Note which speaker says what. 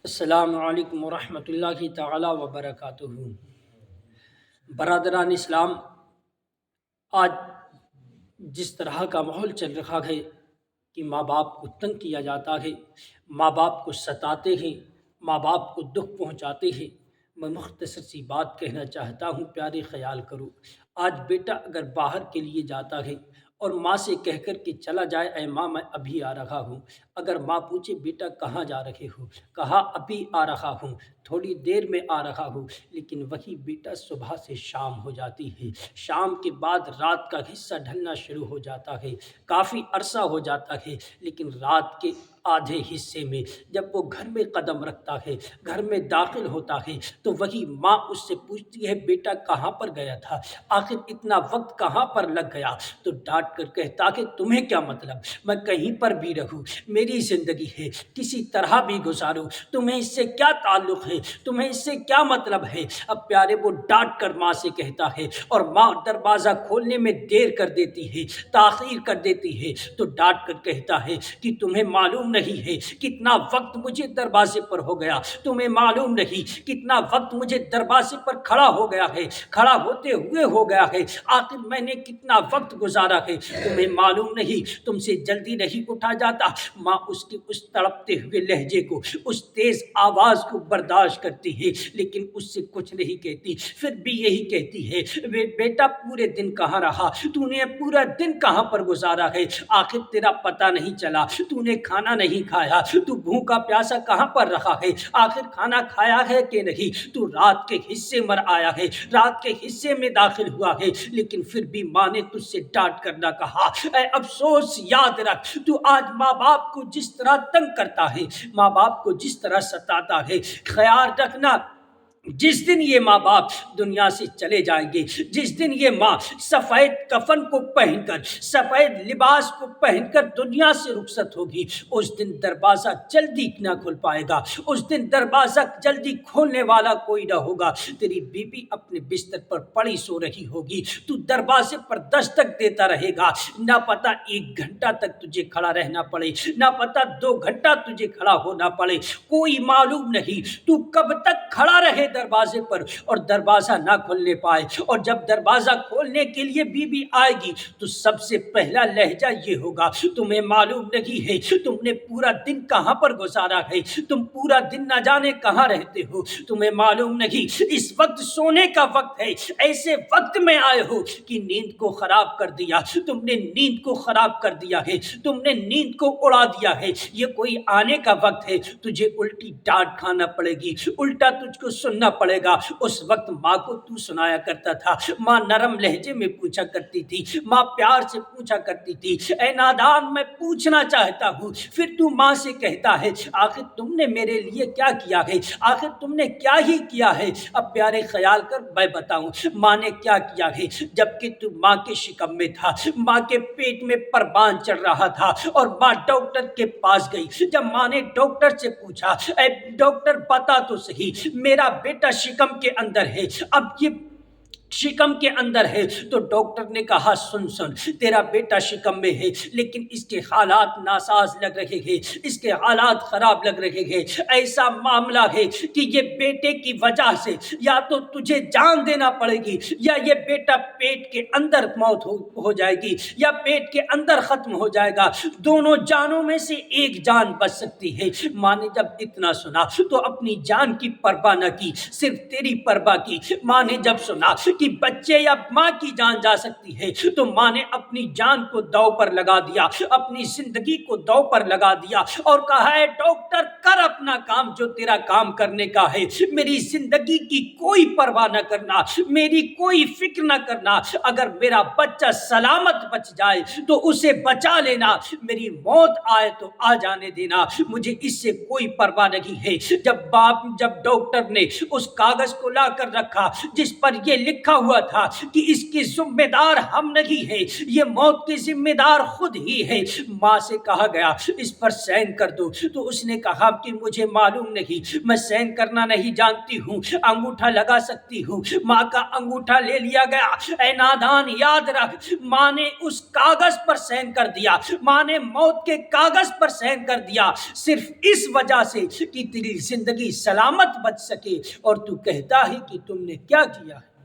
Speaker 1: السلام علیکم ورحمۃ اللہ تعالی وبرکاتہ۔ برادران اسلام، آج جس طرح کا ماحول چل رہا ہے کہ ماں باپ کو تنگ کیا جاتا ہے، ماں باپ کو ستاتے ہیں، ماں باپ کو دکھ پہنچاتے ہیں، میں مختصر سی بات کہنا چاہتا ہوں، پیارے خیال کرو۔ آج بیٹا اگر باہر کے لیے جاتا ہے اور ماں سے کہہ کر کے چلا جائے، اے ماں میں ابھی آ رہا ہوں، اگر ماں پوچھے بیٹا کہاں جا رہے ہو، کہا ابھی آ رہا ہوں، تھوڑی دیر میں آ رہا ہوں، لیکن وہی بیٹا صبح سے شام ہو جاتی ہے، شام کے بعد رات کا حصہ ڈھلنا شروع ہو جاتا ہے، کافی عرصہ ہو جاتا ہے، لیکن رات کے آدھے حصے میں جب وہ گھر میں قدم رکھتا ہے، گھر میں داخل ہوتا ہے، تو وہی ماں اس سے پوچھتی ہے بیٹا کہاں پر گیا تھا، آخر اتنا وقت کہاں پر لگ گیا؟ تو ڈانٹ کر کہتا کہ تمہیں کیا مطلب، میں کہیں پر بھی رہوں، میری زندگی ہے، کسی طرح بھی گزارو، تمہیں اس سے کیا تعلق ہے، تمہیں اس سے کیا مطلب ہے؟ اب پیارے وہ ڈانٹ کر ماں سے کہتا ہے، اور ماں دروازہ کھولنے میں دیر کر دیتی ہے، تاخیر کر دیتی ہے، تو ڈانٹ کر کہتا ہے کہ تمہیں معلوم نہیں ہے کتنا وقت مجھے دروازے پر ہو گیا، تمہیں معلوم نہیں کتنا وقت مجھے دروازے پر کھڑا ہو گیا ہے، کھڑا ہوتے ہوئے ہو گیا ہے، آخر میں نے کتنا وقت گزارا ہے، تمہیں معلوم نہیں، تم سے جلدی نہیں اٹھا جاتا۔ ماں اس کے اس تڑپتے ہوئے لہجے کو، اس تیز آواز کو برداشت کرتی ہے، لیکن اس سے کچھ نہیں کہتی، پھر بھی یہی کہتی ہے بیٹا پورے دن کہاں رہا، تو نے پورا دن کہاں پر گزارا ہے، آخر تیرا پتہ نہیں چلا، تو نے کھانا نہیں کھایا، تو بھوکا پیاسا کہاں پر رہا ہے، آخر کھانا کھایا ہے کہ نہیں، تو رات کے حصے میں آیا ہے، رات کے حصے میں داخل ہوا ہے، لیکن پھر بھی ماں نے تجھ سے ڈانٹ کر نہ کہا۔ اے افسوس، یاد رکھ، تو آج ماں باپ کو جس طرح تنگ کرتا ہے، ماں باپ کو جس طرح ستاتا ہے، خیال رکھنا جس دن یہ ماں باپ دنیا سے چلے جائیں گے، جس دن یہ ماں سفید کفن کو پہن کر، سفید لباس کو پہن کر دنیا سے رخصت ہوگی، اس دن دروازہ جلدی نہ کھل پائے گا، اس دن دروازہ جلدی کھولنے والا کوئی نہ ہوگا۔ تیری بیوی اپنے بستر پر پڑی سو رہی ہوگی، تو دروازے پر دستک دیتا رہے گا، نہ پتہ 1 گھنٹہ تک تجھے کھڑا رہنا پڑے، نہ پتہ 2 گھنٹہ تجھے کھڑا ہونا پڑے، کوئی معلوم نہیں تو کب تک کھڑا رہے دروازے پر اور دروازہ نہ کھولنے پائے، اور جب دروازہ کھولنے کے لیے بیوی آئے گی تو سب سے پہلا لہجہ یہ ہوگا، تمہیں معلوم نہیں ہے تم نے پورا دن کہاں پر گزارا ہے، تم پورا دن نہ جانے کہاں رہتے ہو، تمہیں معلوم نہیں اس وقت سونے کا وقت ہے، ایسے وقت میں آئے ہو کہ نیند کو خراب کر دیا، تم نے نیند کو خراب کر دیا ہے، تم نے نیند کو اڑا دیا ہے، یہ کوئی آنے کا وقت ہے، تجھے الٹی ڈانٹ کھانا پڑے گی، الٹا تجھ کو سننا پڑے گا۔ اس وقت ماں کو تو سنایا کرتا تھا، ماں نرم لہجے میں پوچھا کرتی تھی، ماں پیار سے پوچھا کرتی تھی، اے نادان میں پوچھنا چاہتا ہوں، پھر تو ماں سے کہتا ہے آخر تم نے میرے لیے کیا کیا ہے، آخر تم نے کیا ہی کیا ہے؟ اب پیارے خیال کر میں بتاؤں ماں نے کیا کیا ہے، جبکہ تو ماں کے شکم میں تھا، ماں کے پیٹ میں پروان چڑھ رہا تھا، اور ماں ڈاکٹر کے پاس گئی، جب ماں نے ڈاکٹر سے پوچھا اے ڈاکٹر بتا تو صحیح میرا بیٹا شکم کے اندر ہے، اب یہ شکم کے اندر ہے، تو ڈاکٹر نے کہا سن تیرا بیٹا شکم میں ہے، لیکن اس کے حالات ناساز لگ رہے ہیں، اس کے حالات خراب لگ رہے ہیں، ایسا معاملہ ہے کہ یہ بیٹے کی وجہ سے یا تو تجھے جان دینا پڑے گی، یا یہ بیٹا پیٹ کے اندر موت ہو جائے گی، یا پیٹ کے اندر ختم ہو جائے گا، دونوں جانوں میں سے ایک جان بچ سکتی ہے۔ ماں نے جب اتنا سنا تو اپنی جان کی پرواہ نہ کی، صرف تیری پرواہ کی۔ ماں نے جب سنا کہ بچے یا ماں کی جان جا سکتی ہے تو ماں نے اپنی جان کو داؤ پر لگا دیا، اپنی زندگی کو داؤ پر لگا دیا، اور کہا ہے ڈاکٹر کر اپنا کام جو تیرا کام کرنے کا ہے، میری زندگی کی کوئی پرواہ نہ کرنا، میری کوئی فکر نہ کرنا، اگر میرا بچہ سلامت بچ جائے تو اسے بچا لینا، میری موت آئے تو آ جانے دینا، مجھے اس سے کوئی پرواہ نہیں ہے۔ جب ڈاکٹر نے اس کاغذ کو لا کر رکھا جس پر یہ لکھا ہوا تھا کہ اس کی ذمہ دار ہم نہیں ہے، یہ موت کی ذمہ دار خود ہی ہے، ماں سے کہا گیا اس پر سائن کر دو، تو اس نے کہا کہ مجھے مجھے معلوم نہیں، میں سین کرنا نہیں جانتی ہوں، انگوٹھا لگا سکتی ہوں۔ ماں کا انگوٹھا لے لیا گیا۔ اے نادان یاد رکھ، ماں نے اس کاغذ پر سین کر دیا، ماں نے موت کے کاغذ پر سین کر دیا، صرف اس وجہ سے کہ تیری زندگی سلامت بچ سکے، اور تو کہتا ہے کہ تم نے کیا کیا ہے؟